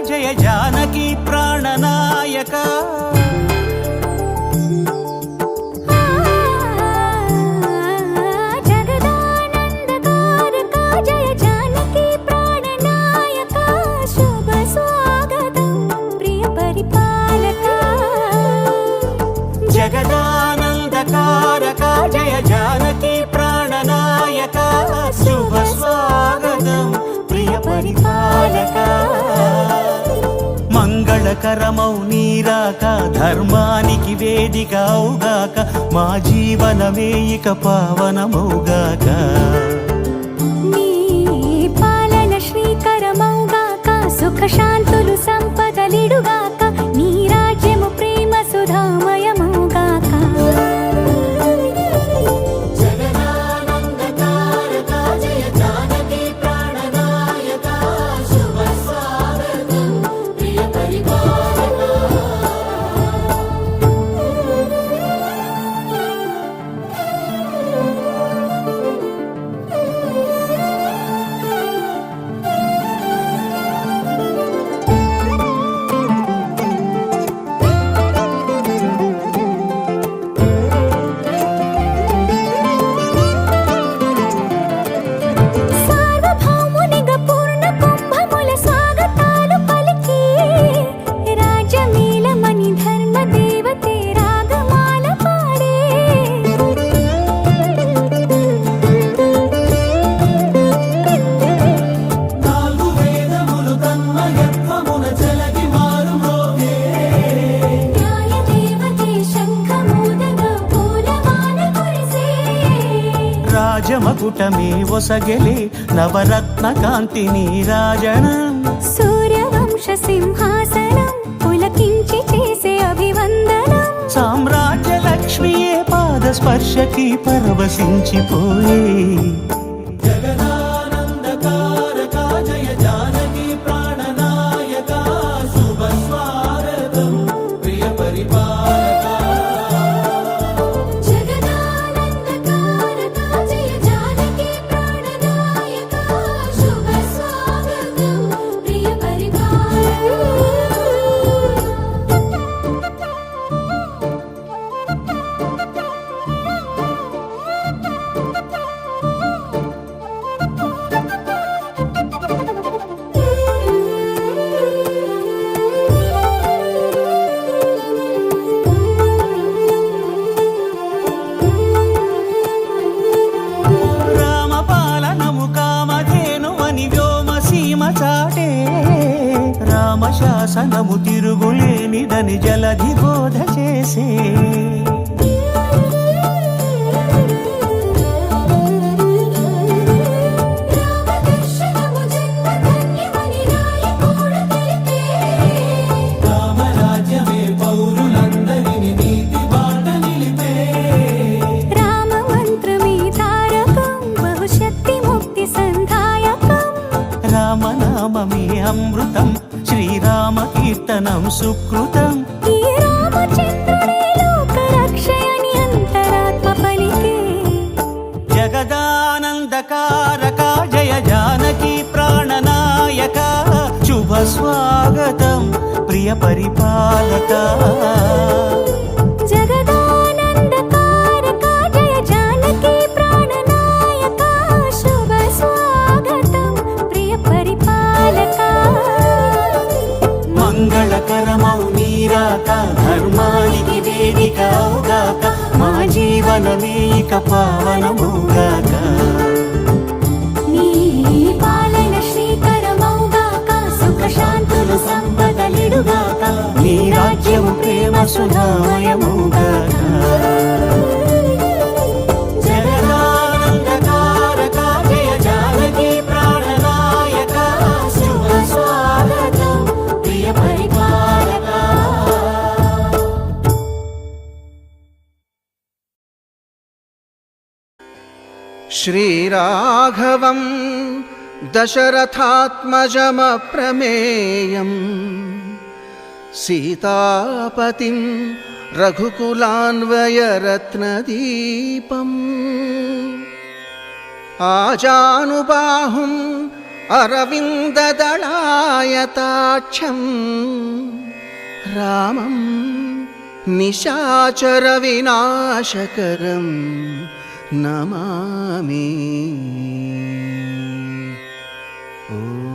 జయ జానకి ప్రాణనాయక జగదానందకారక జయ జానకి ప్రాణనాయక శుభ స్వాగతం ప్రియ పరిపాలక జగదానందకారక జయ జానకి ప్రాణనాయక శుభ స్వాగతం ప్రియ పరిపాలక మంగళకరమౌ నీరాక ధర్మానికి వేదిక అవుగాక మా జీవనమే ఇక పావనమౌగాక నీ పాలన శ్రీకరమౌగాక సుఖ శాంతులు సంపదలిడుగాక నీ రాజ్యము ప్రేమ సుధామయమౌగాక రాజమకుటమే ఒసగెలే నవరత్న కాంతి నీరాజనం సూర్యవంశ సింహాసనం పులకించి చేసే అభివందనం సామ్రాజ్య లక్ష్మియే పాద స్పర్శకి పరవశించిపోయే జగదానందకారక జయ జానకి ప్రాణనాయక శుభ స్వాగతం ప్రియ పరిపాలక రామశాసనము తిరుగులేనిదని జలధి బోధ చేసే రామరాజ్యమే పౌరులందరినీ నీతి బాట నిలిపే రామ మంత్రమే తారకం బహుశక్తి ముక్తి సంధాయకం రామనామమే అమృతం శ్రీరామ కీర్తనం సుకృతం ఈ రామచంద్రుడే లోక రక్షయని అంతరాత్మ పలికే జగదానందకారక జయ జానకి ప్రాణనాయక శుభ స్వాగతం ప్రియ పరిపాలక జగదానందకారక జయ జానకి ప్రాణనాయక శుభ స్వాగతం ప్రియ పరిపాలక మంగళకరమౌ నీరాక ధర్మానికి వేదిక అవుగాక మా జీవనమే ఇక పావనమౌగాక నీ పాలన శ్రీకరమౌగాక సుఖ శాంతులు సంపదలిడుగాక నీ రాజ్యము ప్రేమ సుధామయమౌగాక జగదానందకారక శ్రీరాఘవం దశరథాత్మజమప్రమేయం సీతాపతిం రఘుకులాన్వయరత్నదీపం ఆజానుబాహుం అరవిందదళాయతాక్షం రామం నిశాచర వినాశకరం నమామి. ఓ